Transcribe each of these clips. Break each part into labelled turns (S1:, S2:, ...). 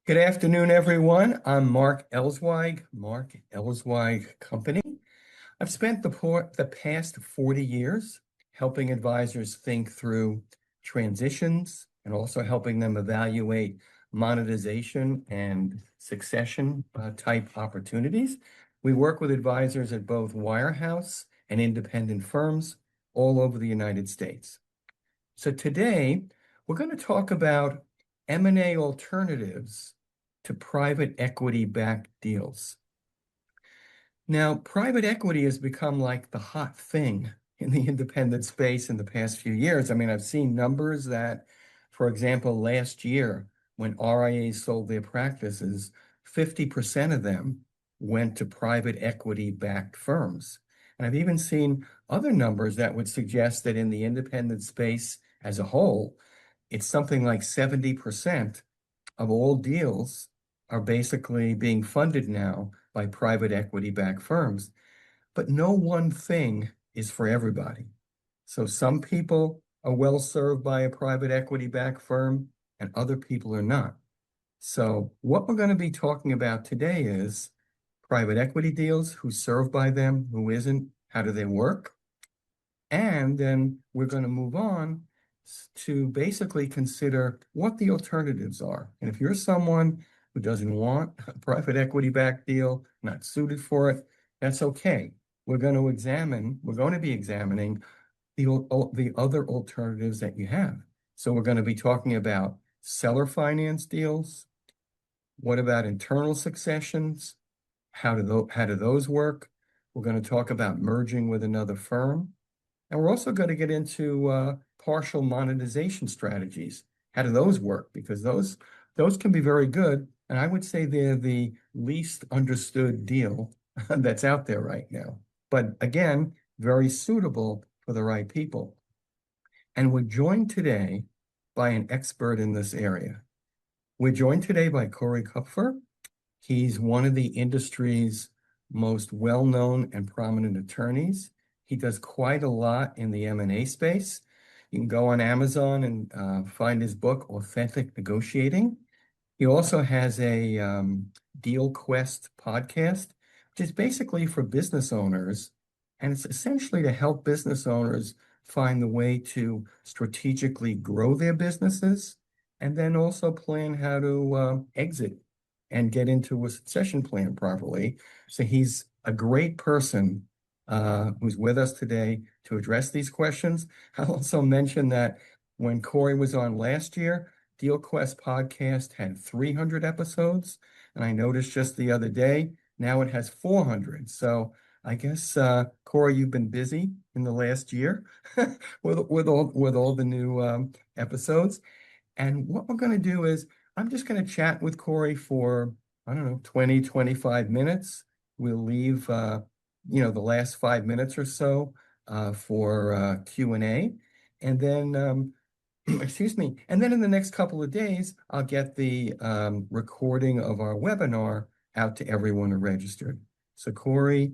S1: Good afternoon, everyone. I'm Mark Elswig, Mark Elswig Company. I've spent the past 40 years helping advisors think through transitions and also helping them evaluate monetization and succession type opportunities. We work with advisors at both wirehouse and independent firms all over the United States. So today, we're going to talk about M&A alternatives to private equity-backed deals. Now, private equity has become like the hot thing in the independent space in the past few years. I mean, I've seen numbers that, for example, last year when RIAs sold their practices, 50% of them went to private equity-backed firms. And I've even seen other numbers that would suggest that in the independent space as a whole, it's something like 70% of all deals are basically being funded now by private equity-backed firms. But no one thing is for everybody. So some people are well served by a private equity-backed firm and other people are not. So what we're going to be talking about today is private equity deals, who's served by them, who isn't, how do they work? And then we're going to move on to basically consider what the alternatives are. And if you're someone who doesn't want a private equity-backed deal, not suited for it, that's okay. We're going to be examining the other alternatives that you have. So we're going to be talking about seller finance deals. What about internal successions? How do those work? We're going to talk about merging with another firm. And we're also going to get into partial monetization strategies. How do those work? Because those can be very good. And I would say they're the least understood deal that's out there right now. But again, very suitable for the right people. And we're joined today by an expert in this area. We're joined today by Corey Kupfer. He's one of the industry's most well-known and prominent attorneys. He does quite a lot in the M&A space. You can go on Amazon and find his book, Authentic Negotiating. He also has a Deal Quest podcast, which is basically for business owners. And it's essentially to help business owners find the way to strategically grow their businesses and then also plan how to exit and get into a succession plan properly. So he's a great person who's with us today to address these questions. I'll also mention that when Corey was on last year, Deal Quest podcast had 300 episodes. And I noticed just the other day, now it has 400. So I guess, Corey, you've been busy in the last year with all the new episodes. And what we're going to do is I'm just going to chat with Corey for, I don't know, 20, 25 minutes. We'll leave, the last 5 minutes or so for Q&A. And then, excuse me, and then in the next couple of days, I'll get the recording of our webinar out to everyone who registered. So Corey,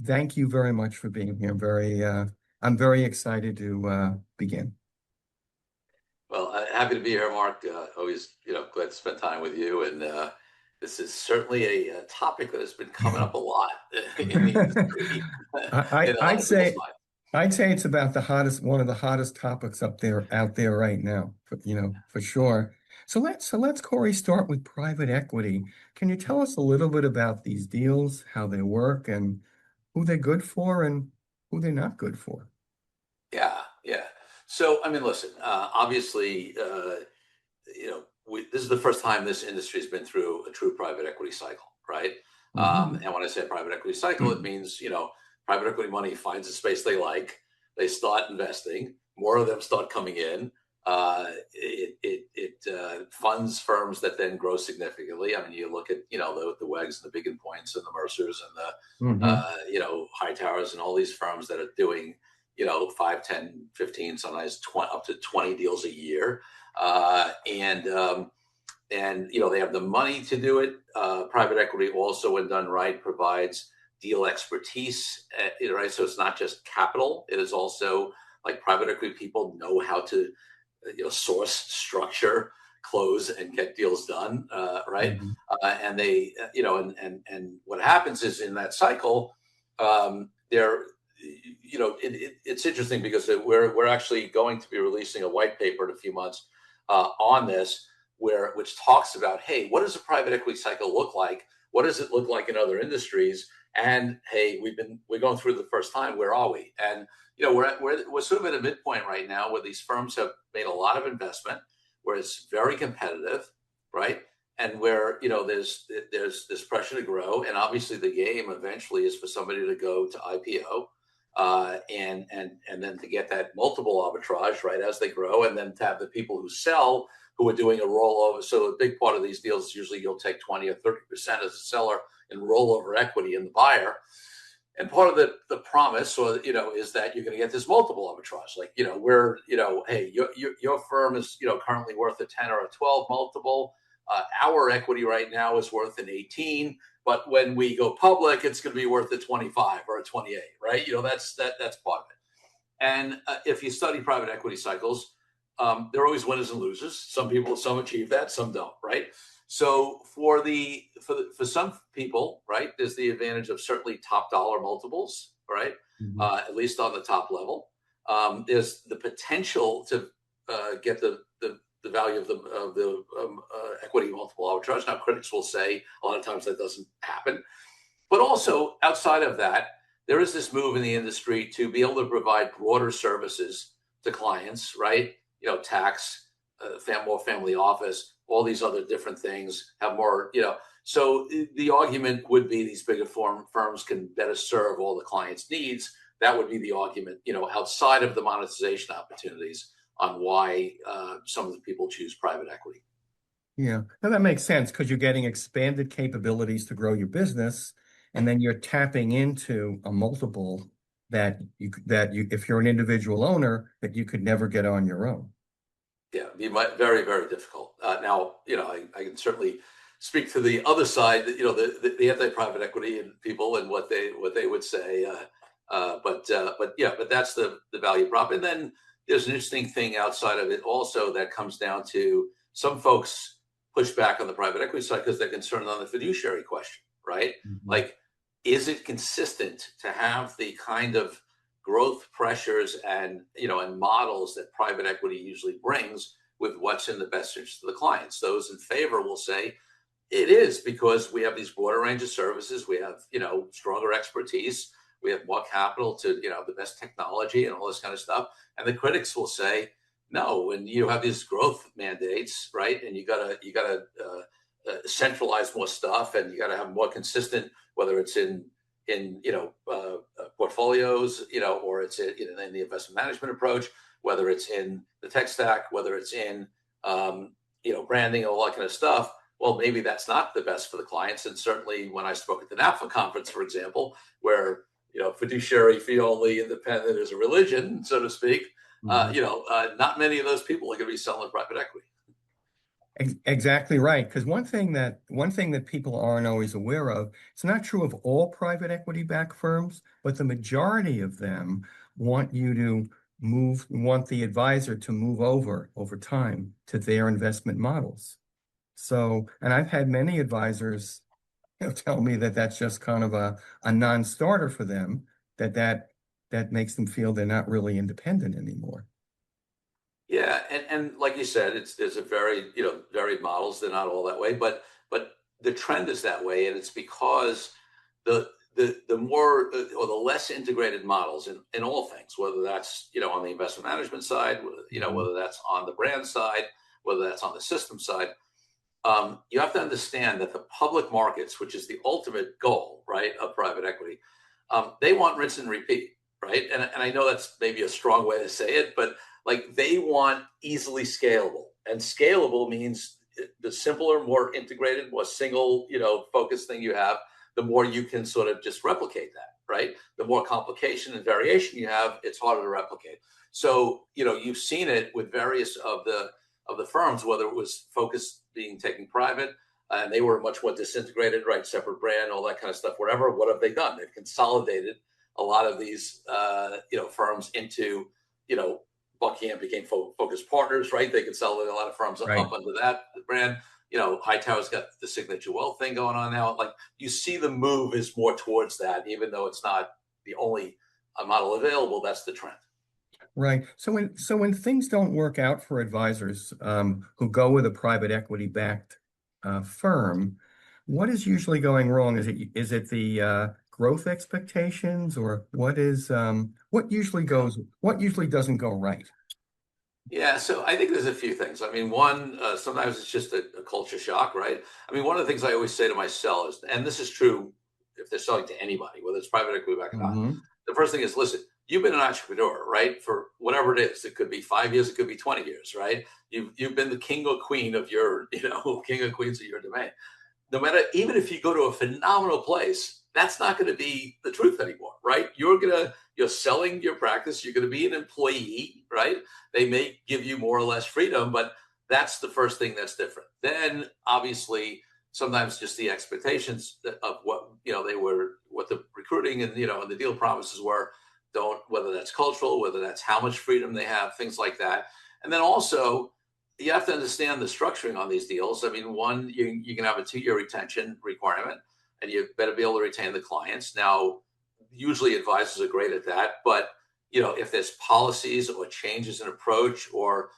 S1: thank you very much for being here. I'm very excited to begin.
S2: Well, happy to be here, Mark. Always, glad to spend time with you. And this is certainly a topic that has been coming up a lot in the industry,
S1: I,
S2: in a lot
S1: I'd
S2: of people's
S1: say
S2: minds.
S1: I'd say it's about one of the hottest topics out there right now, for sure. So let's Corey start with private equity. Can you tell us a little bit about these deals, how they work, and who they're good for and who they're not good for?
S2: Yeah, yeah. So, I mean, listen, obviously, this is the first time this industry has been through a true private equity cycle, right?
S1: Hmm.
S2: And when I say private equity cycle, it means, private equity money finds a space they like, they start investing, more of them start coming in. It funds firms that then grow significantly. I mean, you look at, the WEGs and the Big and Points and the Mercers and the,
S1: Hmm.
S2: High Towers and all these firms that are doing, 5, 10, 15, sometimes 20, up to 20 deals a year. And they have the money to do it. Private equity also, when done right, provides deal expertise, right? So it's not just capital. It is also like private equity people know how to, source, structure, close and get deals done, right?
S1: Mhm.
S2: And they, and what happens is in that cycle, there, it's interesting because we're actually going to be releasing a white paper in a few months on this, which talks about, hey, what does a private equity cycle look like? What does it look like in other industries? And hey, we're going through the first time. Where are we? And we're sort of at a midpoint right now where these firms have made a lot of investment, where it's very competitive, right? And where there's this pressure to grow, and obviously the game eventually is for somebody to go to IPO, and then to get that multiple arbitrage, right, as they grow, and then to have the people who sell who are doing a rollover. So a big part of these deals is usually you'll take 20 or 30% as a seller and rollover equity in the buyer. And part of the promise, is that you're going to get this multiple arbitrage. Like, hey, your firm is, currently worth a 10 or a 12 multiple. Our equity right now is worth an 18, but when we go public, it's going to be worth a 25 or a 28, right? That's part of it. And if you study private equity cycles, there are always winners and losers. Some achieve that, some don't, right? So for some people, right, there's the advantage of certainly top dollar multiples, right?
S1: Mhm.
S2: At least on the top level. There's the potential to get the value of the equity multiple arbitrage. Now, critics will say a lot of times that doesn't happen, but also outside of that, there is this move in the industry to be able to provide broader services to clients, right? Tax, more family office, all these other different things have more, So the argument would be these bigger firms can better serve all the clients' needs. That would be the argument, outside of the monetization opportunities on why some of the people choose private equity.
S1: Yeah, and that makes sense because you're getting expanded capabilities to grow your business, and then you're tapping into a multiple if you're an individual owner, that you could never get on your own.
S2: Yeah, be very, very difficult. Now, I can certainly speak to the other side, the anti-private equity and people and what they would say. But that's the value prop. And then there's an interesting thing outside of it also that comes down to some folks push back on the private equity side because they're concerned on the fiduciary question, right?
S1: Mhm.
S2: Like, is it consistent to have the kind of growth pressures and models that private equity usually brings with what's in the best interest of the clients? Those in favor will say it is, because we have these broader range of services, we have stronger expertise, we have more capital to the best technology and all this kind of stuff. And the critics will say no, when you have these growth mandates, right, and you gotta centralize more stuff, and you gotta have more consistent, whether it's in portfolios, or it's in the investment management approach, whether it's in the tech stack, whether it's in branding, all that kind of stuff. Well, maybe that's not the best for the clients. And certainly, when I spoke at the NAPFA conference, for example, where fiduciary fee only independent is a religion, so to speak.
S1: Mhm.
S2: Not many of those people are going to be selling private equity.
S1: Exactly right. Because one thing that people aren't always aware of, it's not true of all private equity backed firms, but the majority of them want the advisor to move over time to their investment models. So, and I've had many advisors, tell me that that's just kind of a non-starter for them, that makes them feel they're not really independent anymore.
S2: Yeah, and like you said, there's a very varied models. They're not all that way, but the trend is that way, and it's because the more or the less integrated models in all things, whether that's on the investment management side,
S1: Mhm.
S2: whether that's on the brand side, whether that's on the system side. You have to understand that the public markets, which is the ultimate goal, right, of private equity, they want rinse and repeat, right? And I know that's maybe a strong way to say it, but like they want easily scalable, and scalable means the simpler, more integrated, more single, focused thing you have, the more you can sort of just replicate that, right? The more complication and variation you have, it's harder to replicate. So, you've seen it with various of the firms, whether it was focused being taken private, and they were much more disintegrated, right? Separate brand, all that kind of stuff. Whatever, what have they done? They've consolidated a lot of these, firms into, you know, Buckingham became Focus Partners, right? They could sell a lot of firms
S1: Right.
S2: up under that brand. Hightower's got the Signature Wealth thing going on now. Like, you see the move is more towards that, even though it's not the only model available. That's the trend.
S1: Right. So when things don't work out for advisors who go with a private equity backed firm, what is usually going wrong? Is it the growth expectations, or what usually doesn't go right?
S2: Yeah, so I think there's a few things. I mean, one, sometimes it's just a culture shock, right? I mean, one of the things I always say to my sellers, and this is true if they're selling to anybody, whether it's private equity back or not,
S1: Hmm.
S2: the first thing is, listen, you've been an entrepreneur, right? For whatever it is. It could be 5 years, it could be 20 years, right? You've been the king or queen of your, king or queens of your domain. No matter, even if you go to a phenomenal place, that's not going to be the truth anymore, right? You're selling your practice. You're going to be an employee, right? They may give you more or less freedom, but that's the first thing that's different. Then obviously, sometimes just the expectations of what what the recruiting and and the deal promises were, don't, whether that's cultural, whether that's how much freedom they have, things like that. And then also, you have to understand the structuring on these deals. I mean, one, you can have a 2-year retention requirement, and you better be able to retain the clients. Now, usually advisors are great at that, but if there's policies or changes in approach or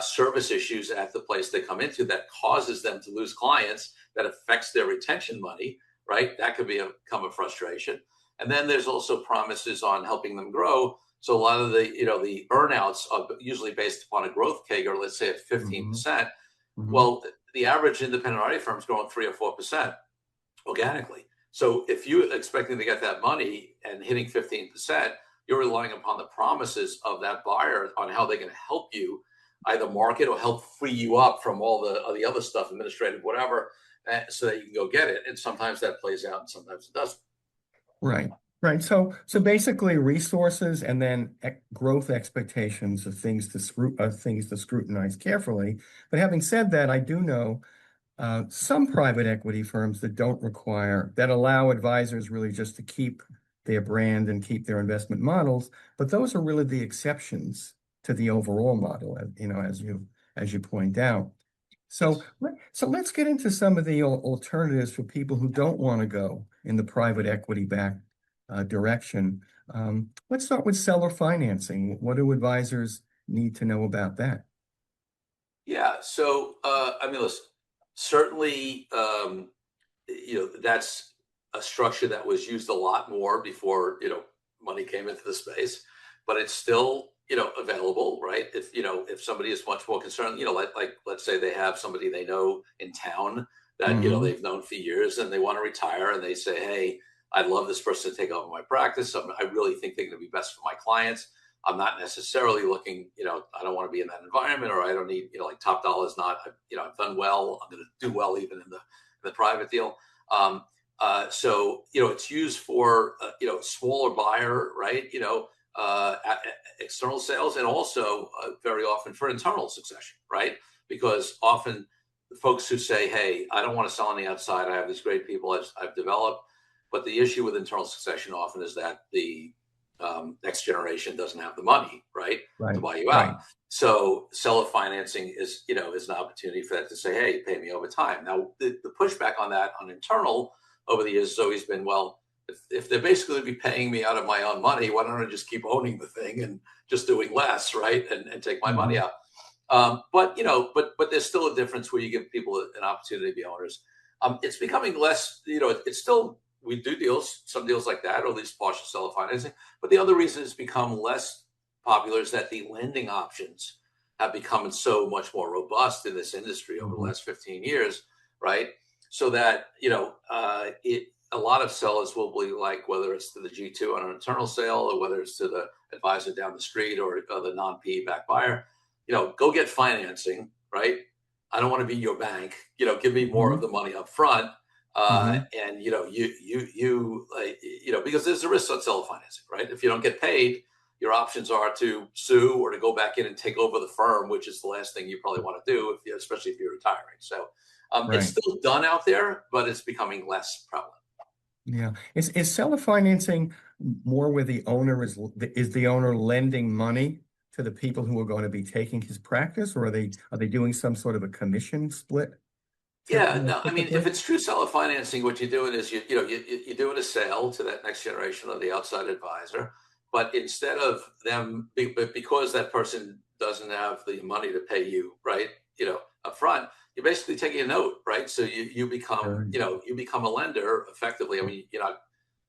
S2: service issues at the place they come into that causes them to lose clients, that affects their retention money, right? That could become a frustration. And then there's also promises on helping them grow. So a lot of the earnouts are usually based upon a growth CAGR, let's say at
S1: Hmm.
S2: 15%.
S1: Hmm.
S2: Well, the average independent RIA firm is growing 3 or 4% organically. So if you're expecting to get that money and hitting 15%, you're relying upon the promises of that buyer on how they can help you either market or help free you up from all the other stuff, administrative, whatever, so that you can go get it. And sometimes that plays out and sometimes it doesn't.
S1: Right. Right. So basically, resources and then growth expectations of things to scrutinize carefully. But having said that, I do know some private equity firms that allow advisors really just to keep their brand and keep their investment models, but those are really the exceptions to the overall model, as you point out. So,
S2: Yes.
S1: so let's get into some of the alternatives for people who don't want to go in the private equity backed direction. Let's start with seller financing. What do advisors need to know about that?
S2: Yeah. So, I mean, listen, certainly, that's a structure that was used a lot more before, money came into the space, but it's still, available, right? If somebody is much more concerned, like let's say they have somebody they know in town that,
S1: Hmm.
S2: they've known for years and they want to retire and they say, hey, I'd love this person to take over my practice. I really think they're going to be best for my clients. I'm not necessarily looking, I don't want to be in that environment, or I don't need, like top dollar is not, I've done well. I'm going to do well even in the private deal. Um, so it's used for smaller buyer, right? External sales, and also very often for internal succession, right? Because often the folks who say, "Hey, I don't want to sell on the outside. I have these great people I've developed," but the issue with internal succession often is that the next generation doesn't have the money, right, to
S1: Right.
S2: buy you out.
S1: Right.
S2: So seller financing is an opportunity for that to say, hey, pay me over time. Now the pushback on that on internal over the years has always been, well, if they're basically be paying me out of my own money, why don't I just keep owning the thing and just doing less, right, and take my money
S1: Hmm.
S2: out? But but there's still a difference where you give people an opportunity to be owners. It's becoming less. It's still, we do deals, some deals like that, or at least partial seller financing. But the other reason it's become less popular is that the lending options have become so much more robust in this industry over the
S1: Hmm.
S2: last 15 years, right? So that it a lot of sellers will be like, whether it's to the G2 on an internal sale or whether it's to the advisor down the street or the non-PE back buyer, go get financing, right? I don't want to be your bank. Give me more of
S1: Hmm.
S2: the money up front.
S1: Hmm.
S2: And because there's a risk on seller financing, right? If you don't get paid, your options are to sue or to go back in and take over the firm, which is the last thing you probably want to do, especially if you're retiring. So it's
S1: Right.
S2: still done out there, but it's becoming less prevalent.
S1: Yeah. Is seller financing more where the owner is the owner lending money to the people who are going to be taking his practice, or are they doing some sort of a commission split?
S2: Yeah, no, I mean, if
S1: Typically?
S2: it's true seller financing, what you're doing is you're doing a sale to that next generation of the outside advisor, but instead of them, but because that person doesn't have the money to pay you, right, up front, you're basically taking a note, right? So you become,
S1: Sure.
S2: you become a lender effectively. I mean, you're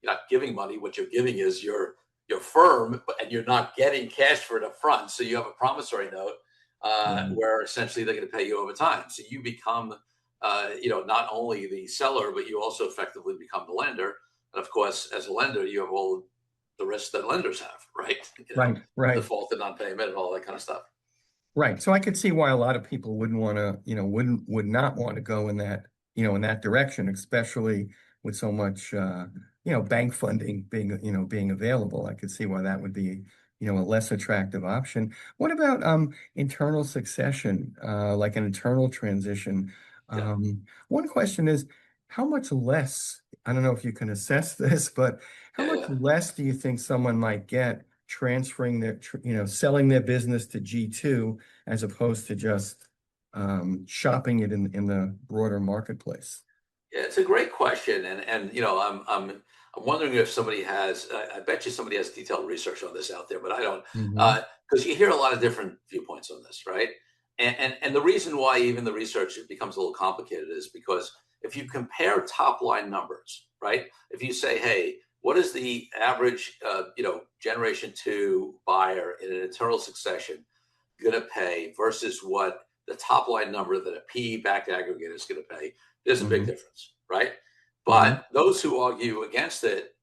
S2: not giving money. What you're giving is your firm, and you're not getting cash for it up front. So you have a promissory note
S1: Right.
S2: where essentially they're going to pay you over time. So you become not only the seller, but you also effectively become the lender. And of course, as a lender, you have all the risks that lenders have, right?
S1: Right. Right.
S2: Default and non-payment and all that kind of stuff.
S1: Right. So I could see why a lot of people wouldn't want to, would not want to go in that, in that direction, especially with so much, bank funding being available. I could see why that would be, a less attractive option. What about internal succession, like an internal transition?
S2: Yeah,
S1: One question is, how much less, I don't know if you can assess this, but how
S2: yeah,
S1: much
S2: yeah.
S1: less do you think someone might get transferring selling their business to G2 as opposed to just shopping it in the broader marketplace?
S2: Yeah, it's a great question, and I'm wondering if somebody has. I bet you somebody has detailed research on this out there, but I don't,
S1: Hmm.
S2: because you hear a lot of different viewpoints on this, right? And the reason why even the research becomes a little complicated is because if you compare top line numbers, right? If you say, hey, what is the average, generation two buyer in an internal succession going to pay versus what the top line number that a PE backed aggregate is going to pay, there's a big
S1: Hmm.
S2: difference, right?
S1: Hmm.
S2: But those who argue against it,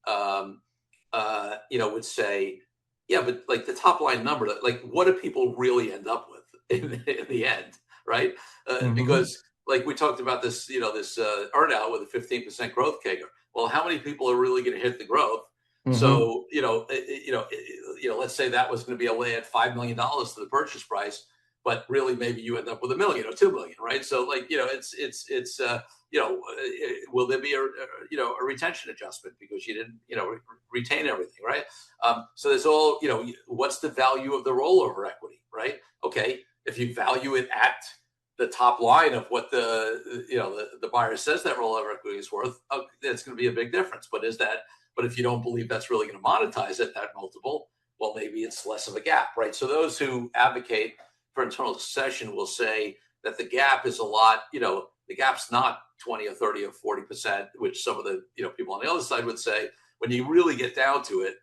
S2: would say, yeah, but like the top line number, like what do people really end up with in the end, right?
S1: Hmm.
S2: Because like we talked about this, this earnout with a 15% growth CAGR. Well, how many people are really going to hit the growth?
S1: Hmm.
S2: So let's say that was going to be able to add $5 million to the purchase price, but really maybe you end up with 1 million or 2 million, right? So like will there be a retention adjustment because you didn't retain everything, right? So there's all what's the value of the rollover equity, right? Okay, if you value it at the top line of what the buyer says that rollover equity is worth, it's going to be a big difference. But if you don't believe that's really going to monetize at that multiple, well, maybe it's less of a gap, right? So those who advocate for internal succession will say that the gap is a lot, the gap's not 20 or 30 or 40%, which some of the people on the other side would say. When you really get down to it,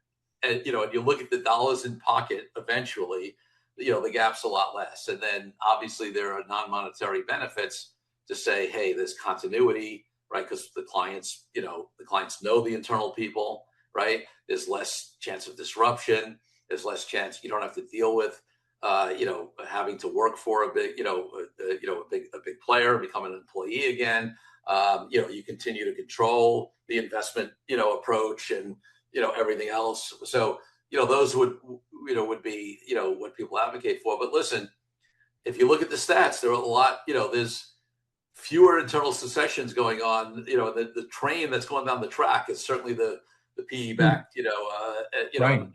S2: and and you look at the dollars in pocket, eventually, the gap's a lot less. And then obviously there are non-monetary benefits to say, hey, there's continuity, right? Because the clients know the internal people, right? There's less chance of disruption. There's less chance you don't have to deal with, having to work for a big, a big player, become an employee again. You continue to control the investment, approach and everything else. So those would be what people advocate for. But listen, if you look at the stats, there are a lot. There's fewer internal successions going on. The train that's going down the track is certainly the PE
S1: Hmm.
S2: backed.
S1: Right.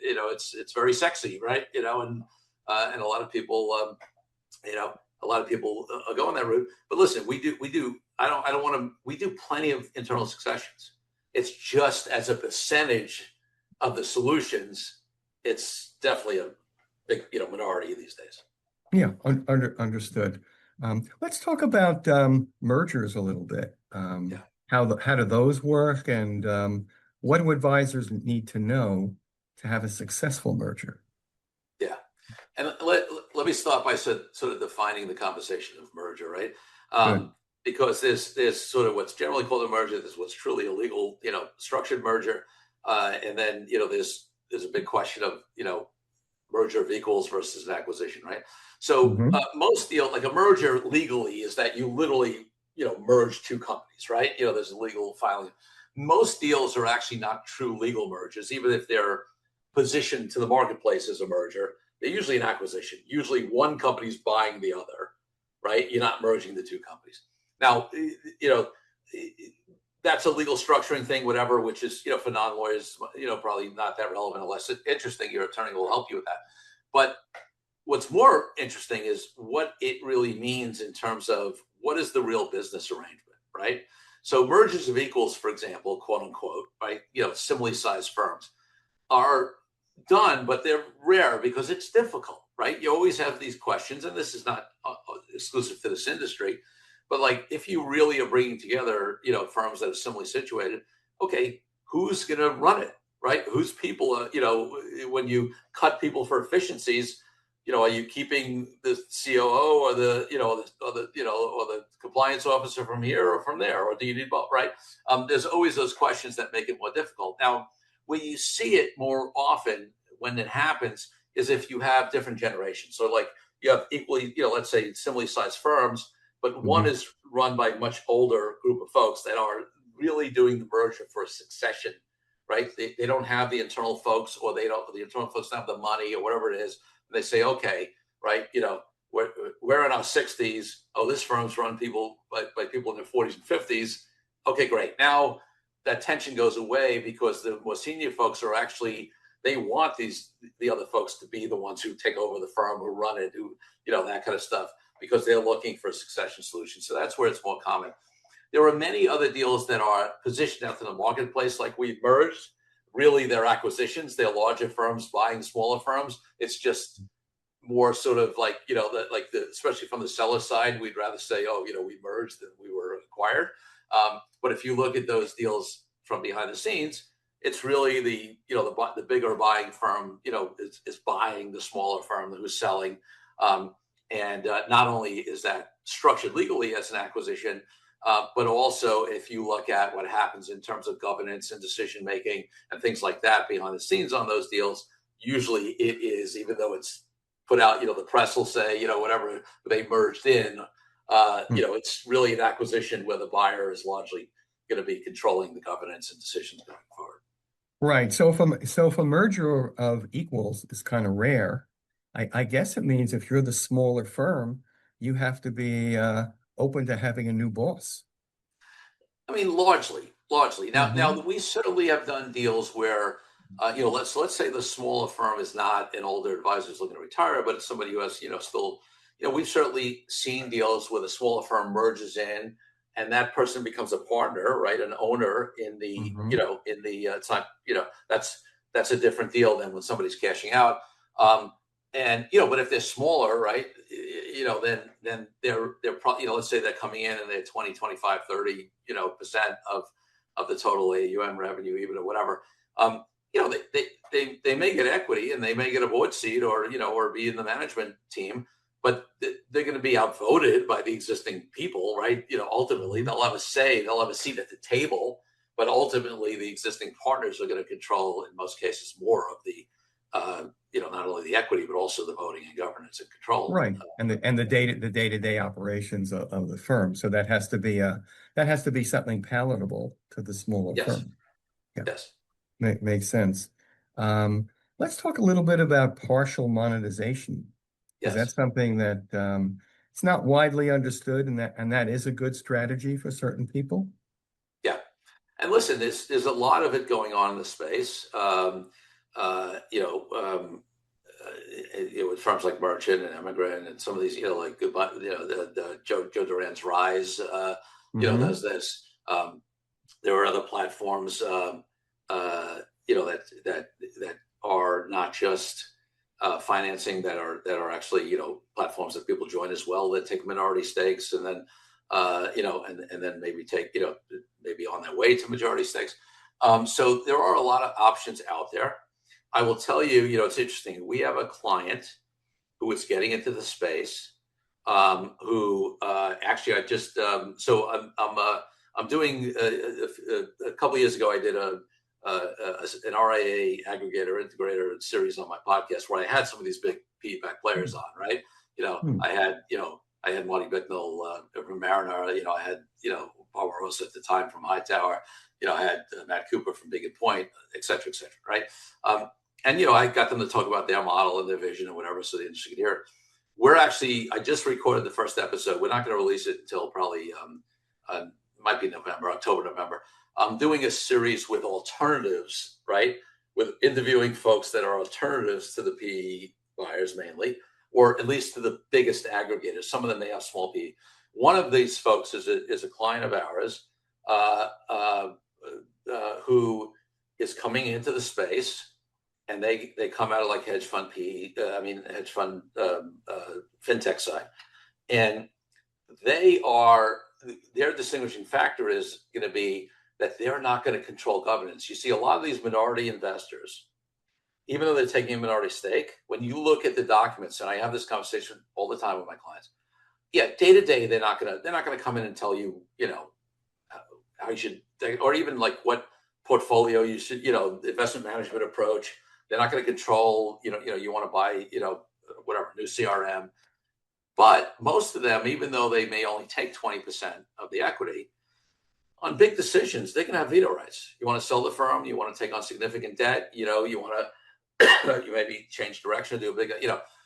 S2: It's very sexy, right? And a lot of people, are going that route. But listen, we do. I don't want to. We do plenty of internal successions. It's just as a percentage of the solutions, it's definitely a big minority these days.
S1: Yeah, understood. Let's talk about mergers a little bit.
S2: Yeah.
S1: How do those work, and what do advisors need to know to have a successful merger?
S2: Yeah. And let me start by sort of defining the conversation of merger, right?
S1: Good.
S2: Um, because there's sort of what's generally called a merger. There's what's truly a legal, structured merger, and then there's a big question of merger of equals versus an acquisition, right? So
S1: Hmm.
S2: most deal like a merger legally is that you literally merge two companies, right? There's a legal filing. Most deals are actually not true legal mergers, even if they're positioned to the marketplace as a merger. They're usually an acquisition. Usually one company's buying the other, right? You're not merging the two companies. Now, that's a legal structuring thing, whatever, which is, for non-lawyers, probably not that relevant unless it's interesting. Your attorney will help you with that. But what's more interesting is what it really means in terms of what is the real business arrangement, right? So mergers of equals, for example, quote unquote, right? Similarly sized firms are done, but they're rare because it's difficult, right? You always have these questions, and this is not exclusive to this industry, but like if you really are bringing together, firms that are similarly situated, okay, who's going to run it, right? Whose people, when you cut people for efficiencies, are you keeping the COO or the compliance officer from here or from there, or do you need both, right? There's always those questions that make it more difficult. Now, where you see it more often when it happens is if you have different generations. So like you have equally, let's say similarly sized firms, but one is run by a much older group of folks that are really doing the merger for succession, right? They don't have the internal folks, or the internal folks don't have the money or whatever it is. They say, okay, right, we're in our 60s. Oh, this firm's run by people in their 40s and 50s. Okay, great. Now that tension goes away because the more senior folks are actually, they want the other folks to be the ones who take over the firm, who run it, who, that kind of stuff, because they're looking for a succession solution. So that's where it's more common. There are many other deals that are positioned out in the marketplace, like we've merged. Really, they're acquisitions. They're larger firms buying smaller firms. It's just more sort of like, especially from the seller side, we'd rather say, oh, we merged than we were acquired. But if you look at those deals from behind the scenes, it's really the bigger buying firm, is buying the smaller firm who's selling. And not only is that structured legally as an acquisition, but also if you look at what happens in terms of governance and decision making and things like that behind the scenes on those deals, usually it is, even though it's put out, the press will say, whatever they merged in, it's really an acquisition where the buyer is largely going to be controlling the governance and decisions going forward.
S1: Right. So if a merger of equals is kind of rare, I guess it means if you're the smaller firm, you have to be open to having a new boss.
S2: I mean, largely. Now we certainly have done deals where, let's say the smaller firm is not an older advisor who's looking to retire, but it's somebody who has, still, we've certainly seen deals where the smaller firm merges in, and that person becomes a partner, right? An owner in the, it's not, that's a different deal than when somebody's cashing out. But if they're smaller, right, then they're probably, let's say they're coming in and they're 20, 25, 30, percent of the total AUM revenue, even or whatever. They may get equity and they may get a board seat or be in the management team, but they're going to be outvoted by the existing people, right? Ultimately they'll have a say, they'll have a seat at the table, but ultimately the existing partners are going to control, in most cases, more of the, not only the equity, but also the voting and governance and control.
S1: Right. And the day-to-day operations of the firm. So that has to be something palatable to the smaller firm.
S2: Yeah. Yes.
S1: Makes sense. Let's talk a little bit about partial monetization. Because that's something that it's not widely understood, and that is a good strategy for certain people.
S2: Yeah. And listen, there's a lot of it going on in the space. With firms like Merchant and Emigrant and some of these, like the Joe Duran's Rise, does this. There are other platforms, that are not just financing, that are actually, platforms that people join as well, that take minority stakes and then, and then maybe take, maybe on their way to majority stakes. So there are a lot of options out there. I will tell you, it's interesting. We have a client who is getting into the space, who actually I just so I'm doing a couple of years ago I did an RIA aggregator integrator series on my podcast where I had some of these big PE-backed players on, right? I had Marty Bicknell from Mariner, I had Barbarossa at the time from Hightower, I had Matt Cooper from Big and Point, et cetera, right? And I got them to talk about their model and their vision and whatever, so the industry could hear it. I just recorded the first episode. We're not going to release it until probably might be October, November. I'm doing a series with alternatives, right? With interviewing folks that are alternatives to the PE buyers mainly, or at least to the biggest aggregators. Some of them may have small PE. One of these folks is a client of ours who is coming into the space, and they come out of like hedge fund PE, hedge fund fintech side, and their distinguishing factor is going to be that they're not going to control governance. You see a lot of these minority investors, even though they're taking a minority stake, when you look at the documents, and I have this conversation all the time with my clients, yeah, day to day, they're not gonna come in and tell you, how you should, or even like what portfolio you should, investment management approach. They're not going to control, you want to buy, whatever, new CRM. But most of them, even though they may only take 20% of the equity, on big decisions, they can have veto rights. You want to sell the firm, you want to take on significant debt, you want to, you maybe change direction, do a big,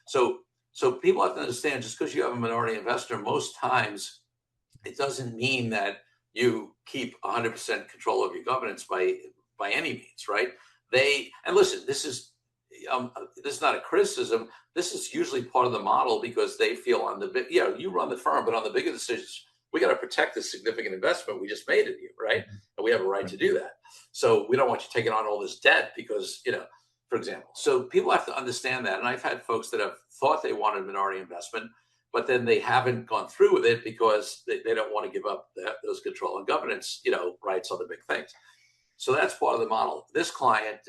S2: so people have to understand, just because you have a minority investor, most times it doesn't mean that you keep 100% control of your governance by any means, right? And listen, this is not a criticism. This is usually part of the model, because they feel you run the firm, but on the bigger decisions, we got to protect the significant investment we just made in you, right? And we have a right to do that. So we don't want you taking on all this debt because, for example. So people have to understand that. And I've had folks that have thought they wanted minority investment, but then they haven't gone through with it because they don't want to give up those control and governance, rights on the big things. So that's part of the model. This client,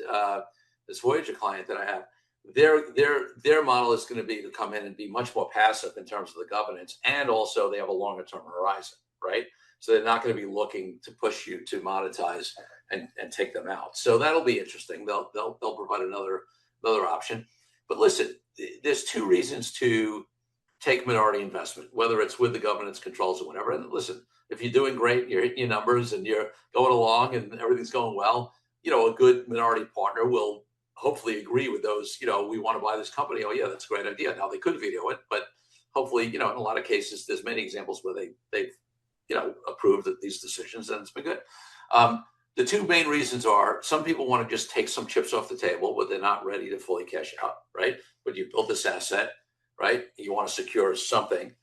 S2: this Voyager client that I have, their model is going to be to come in and be much more passive in terms of the governance, and also they have a longer term horizon, right? So they're not going to be looking to push you to monetize and take them out. So that'll be interesting. They'll provide another option. But listen, there's two reasons to take minority investment, whether it's with the governance controls or whatever. And listen, if you're doing great, you're hitting your numbers and you're going along and everything's going well, a good minority partner will hopefully agree with those, we want to buy this company. Oh yeah, that's a great idea. Now they could veto it, but hopefully, in a lot of cases, there's many examples where they've approved these decisions, and it's been good. The two main reasons are, some people want to just take some chips off the table, but they're not ready to fully cash out, right? But you built this asset, right? You want to secure something.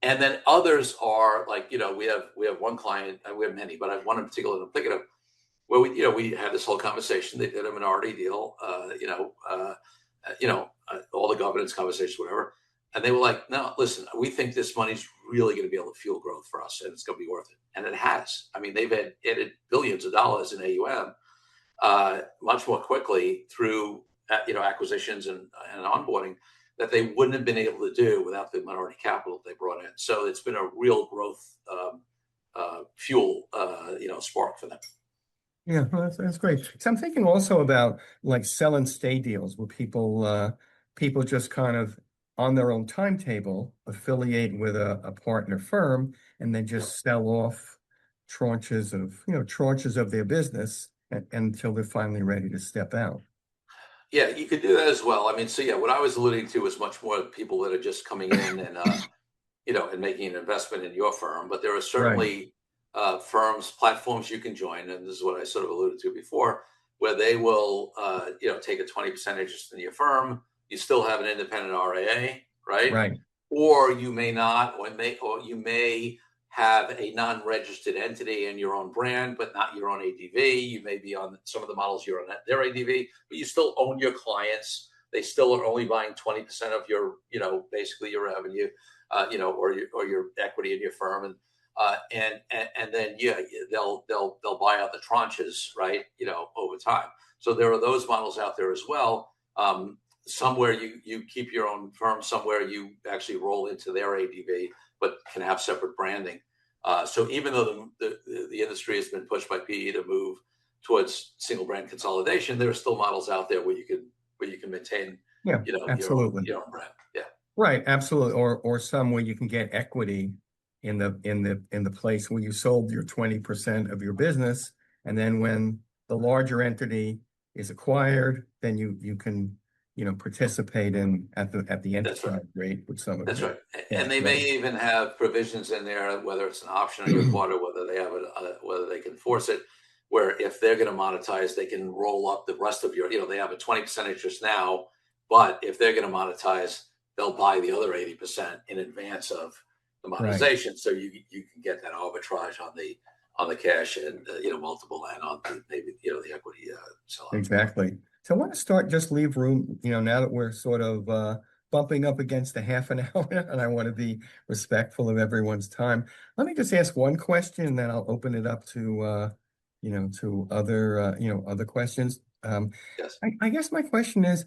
S2: And then others are like, we have one client, we have many, but I have one in particular that I'm thinking of, where we had this whole conversation. They did a minority deal, all the governance conversations, whatever. And they were like, no, listen, we think this money's really going to be able to fuel growth for us, and it's going to be worth it. And it has. I mean, they've added billions of dollars in AUM much more quickly through acquisitions and onboarding that they wouldn't have been able to do without the minority capital they brought in. So it's been a real growth fuel, spark for them.
S1: Yeah, well, that's great. So I'm thinking also about like sell and stay deals, where people just kind of on their own timetable affiliate with a partner firm, and then just sell off tranches of their business until they're finally ready to step out.
S2: Yeah, you could do that as well. I mean, so yeah, what I was alluding to was much more people that are just coming in and and making an investment in your firm. But there are certainly firms, platforms you can join, and this is what I sort of alluded to before, where they will take a 20% interest in your firm. You still have an independent RIA, right?
S1: Right.
S2: Or you may not, or you may have a non-registered entity in your own brand, but not your own ADV. You may be on some of the models, you're on their ADV, but you still own your clients. They still are only buying 20% of your, basically your revenue, or your equity in your firm, and then they'll buy out the tranches, right? Over time. So there are those models out there as well. Somewhere you keep your own firm, somewhere you actually roll into their ADV, but can have separate branding. So even though the industry has been pushed by PE to move towards single brand consolidation, there are still models out there where you can maintain,
S1: absolutely,
S2: your own brand. Yeah.
S1: Right, absolutely. Or some where you can get equity in the place where you sold your 20% of your business, and then when the larger entity is acquired, then you can participate in at the enterprise rate with some of
S2: That's
S1: it.
S2: right. And they may even have provisions in there, whether it's an option on your part or whether they have whether they can force it, where if they're going to monetize, they can roll up the rest of your, they have a 20% interest now, but if they're going to monetize, they'll buy the other 80% in advance of the
S1: Right.
S2: monetization. So you can get that arbitrage on the cash and multiple and on maybe the equity sell out tomorrow.
S1: Exactly. So I want to start, just leave room, now that we're sort of bumping up against the half an hour, and I want to be respectful of everyone's time. Let me just ask one question, and then I'll open it up to to other other questions.
S2: Yes.
S1: I guess my question is,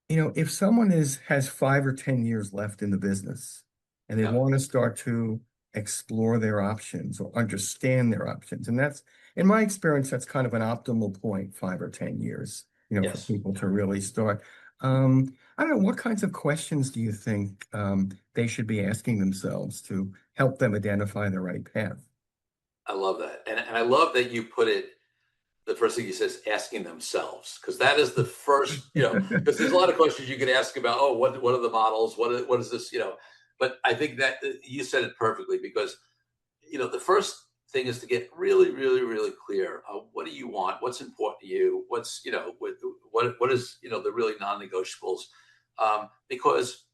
S1: if someone has 5 or 10 years left in the business and they
S2: Yeah.
S1: want to start to explore their options or understand their options, and that's, in my experience, that's kind of an optimal point, 5 or 10 years, for
S2: Yes.
S1: people
S2: Yeah.
S1: to really start. I don't know, what kinds of questions do you think they should be asking themselves to help them identify the right path?
S2: I love that. And I love that you put it, the first thing you said is asking themselves, because that is the first, because there's a lot of questions you could ask about, oh, what are the models? What is this, but I think that you said it perfectly because, the first thing is to get really, really, really clear. What do you want? What's important to you? What's, what is, the really non-negotiables? Because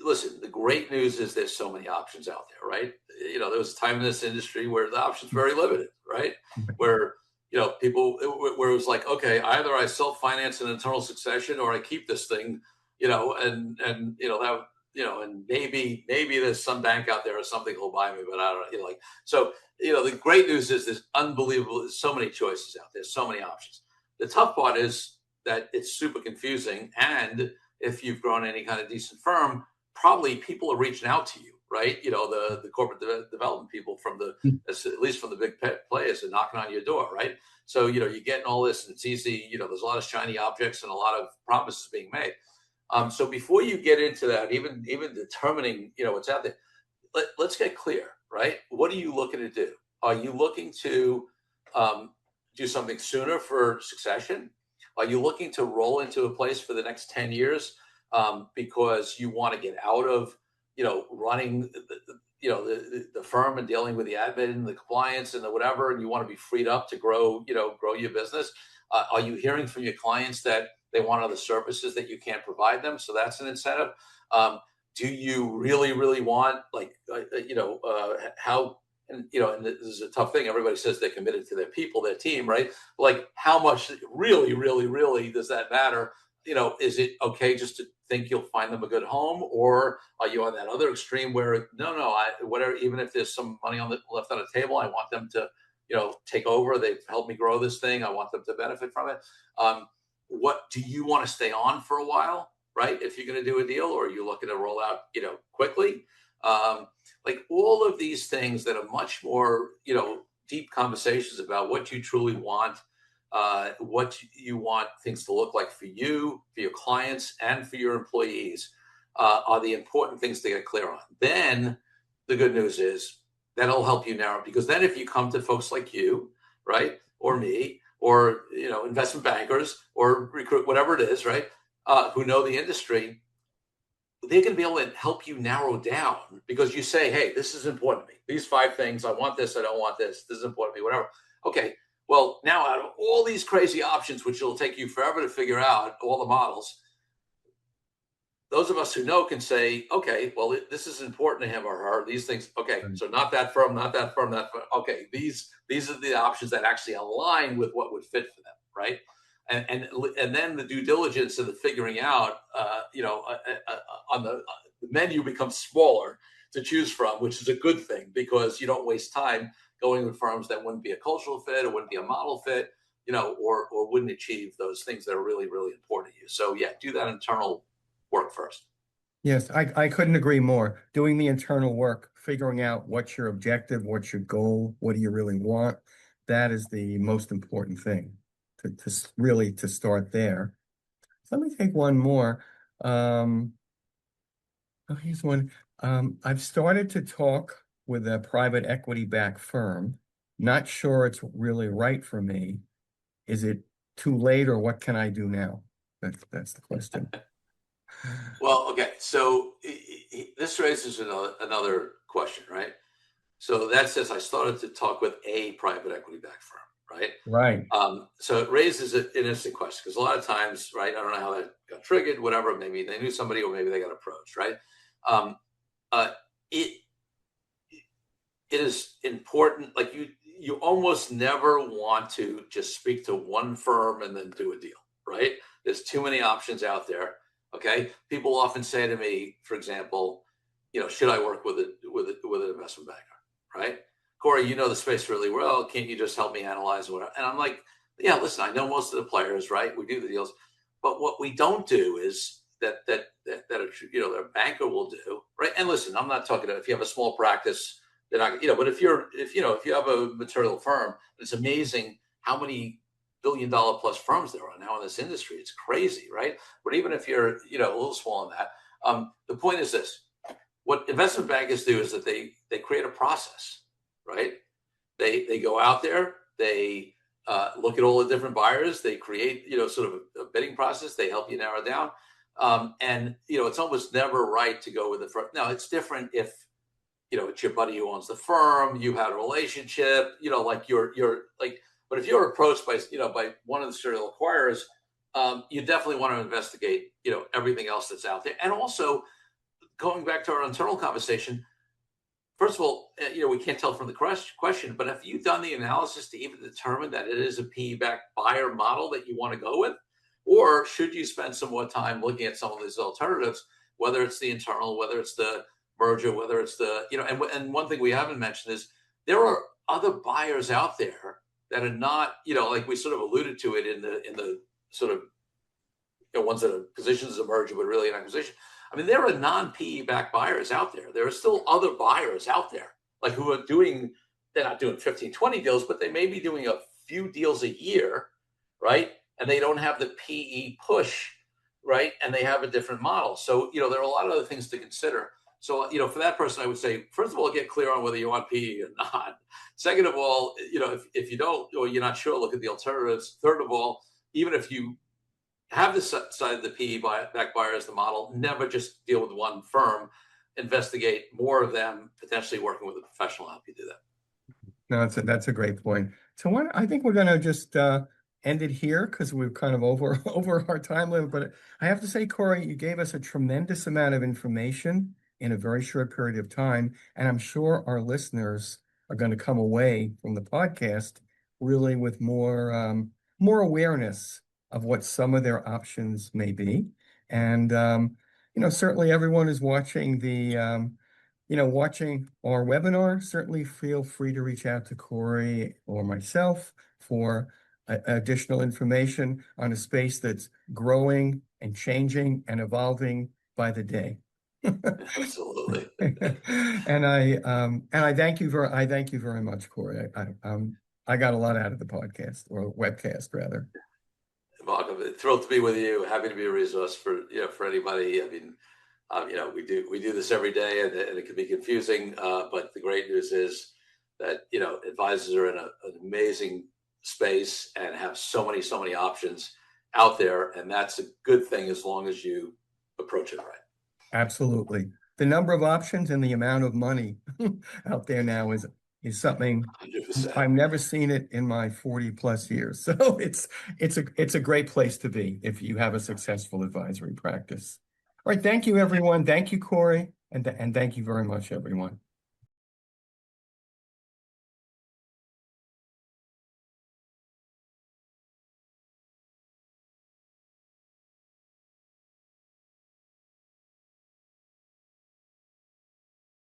S2: listen, the great news is there's so many options out there, right? There was a time in this industry where the options were very limited, right? Where, people, where it was like, okay, either I self-finance an internal succession or I keep this thing, that, and maybe there's some bank out there or something who'll buy me, but I don't know, so, the great news is there's unbelievable, so many choices out there, so many options. The tough part is that it's super confusing. And if you've grown any kind of decent firm, probably people are reaching out to you, right? The corporate development people from at least from the big players are knocking on your door, right? So, you're getting all this and it's easy, there's a lot of shiny objects and a lot of promises being made. So before you get into that, even determining, what's out there, let's get clear, right? What are you looking to do? Are you looking to do something sooner for succession? Are you looking to roll into a place for the next 10 years because you want to get out of, running the firm and dealing with the admin and the compliance and the whatever, and you want to be freed up to grow your business? Are you hearing from your clients that they want other services that you can't provide them? So that's an incentive. Do you really, really want, like, how, and this is a tough thing. Everybody says they're committed to their people, their team, right? Like, how much really, really, really does that matter? Is it okay just to think you'll find them a good home, or are you on that other extreme where no, whatever, even if there's some money left on the table, I want them to, take over. They've helped me grow this thing. I want them to benefit from it. What do you want to stay on for a while, right? If you're going to do a deal, or are you looking to roll out, quickly? Like, all of these things that are much more, deep conversations about what you truly want, what you want things to look like for you, for your clients, and for your employees, are the important things to get clear on. Then the good news is that'll help you narrow, because then if you come to folks like you, right, or me, or investment bankers, or recruit, whatever it is, right, who know the industry, they're going to be able to help you narrow down, because you say, hey, this is important to me. These 5 things, I want this, I don't want this. This is important to me, whatever. Okay, well, now out of all these crazy options, which will take you forever to figure out all the models, those of us who know can say, okay, well, this is important to him or her. These things, okay,
S1: Right.
S2: so not that firm, not that firm, that firm. Okay, these are the options that actually align with what would fit for them, right? And then the due diligence and the figuring out, on the menu becomes smaller to choose from, which is a good thing, because you don't waste time going with firms that wouldn't be a cultural fit or wouldn't be a model fit, or wouldn't achieve those things that are really, really important to you. So yeah, do that internal work first.
S1: Yes, I couldn't agree more. Doing the internal work, figuring out what's your objective, what's your goal, what do you really want, that is the most important thing really to start there. So let me take one more. Um, here's one. I've started to talk with a private equity backed firm. Not sure it's really right for me. Is it too late, or what can I do now? That's the question.
S2: Well, okay, so this raises another question, right? So that says I started to talk with a private equity backed firm, right?
S1: Right.
S2: So it raises an interesting question because a lot of times, right? I don't know how that got triggered, whatever. Maybe they knew somebody, or maybe they got approached, right? Um, uh, it it is important. Like you almost never want to just speak to one firm and then do a deal, right? There's too many options out there. Okay, people often say to me, for example, should I work with an investment banker, right? Corey, you know the space really well. Can't you just help me analyze what? And I'm like, yeah, listen, I know most of the players, right? We do the deals, but what we don't do is that a banker will do, right? And listen, I'm not talking about if you have a small practice, they're not, but if you have a material firm, it's amazing how many billion-dollar plus firms there are now in this industry. It's crazy, right? But even if you're, a little small in that, the point is this: what investment bankers do is that they create a process, right? They go out there, they look at all the different buyers, they create, sort of a bidding process. They help you narrow down, and it's almost never right to go with the firm. Now it's different if it's your buddy who owns the firm, you had a relationship, like you're like, but if you're approached by one of the serial acquirers, you definitely want to investigate, everything else that's out there. And also going back to our internal conversation, first of all, we can't tell from the question, but have you done the analysis to even determine that it is a PE-backed buyer model that you want to go with? Or should you spend some more time looking at some of these alternatives, whether it's the internal, whether it's the merger, whether it's and one thing we haven't mentioned is there are other buyers out there that are not, like we sort of alluded to it in the sort of, ones that are positions as a merger, but really an acquisition. I mean, there are non-PE backed buyers out there. There are still other buyers out there, like who are they're not doing 15, 20 deals, but they may be doing a few deals a year, right? And they don't have the PE push, right? And they have a different model. So, there are a lot of other things to consider. So, for that person, I would say, first of all, get clear on whether you want PE or not. Second of all, if you don't, or you're not sure, look at the alternatives. Third of all, even if you have the side of the PE back buyer as the model, never just deal with one firm, investigate more of them, potentially working with a professional to help you do that.
S1: No, that's a great point. So I think we're going to just end it here because we're kind of over our time limit. But I have to say, Corey, you gave us a tremendous amount of information in a very short period of time, and I'm sure our listeners are going to come away from the podcast really with more awareness of what some of their options may be. And certainly everyone is watching watching our webinar, certainly feel free to reach out to Corey or myself for additional information on a space that's growing and changing and evolving by the day.
S2: Absolutely.
S1: And I thank you very much, Corey. I got a lot out of the podcast or webcast rather.
S2: Welcome. Thrilled to be with you. Happy to be a resource for anybody. I mean, we do this every day, and it can be confusing. But the great news is that advisors are in an amazing space and have so many options out there, and that's a good thing as long as you approach it right.
S1: Absolutely. The number of options and the amount of money out there now is something
S2: 100%.
S1: I've never seen it in my 40 plus years. So it's a great place to be if you have a successful advisory practice. All right. Thank you, everyone. Thank you, Corey. And thank you very much, everyone.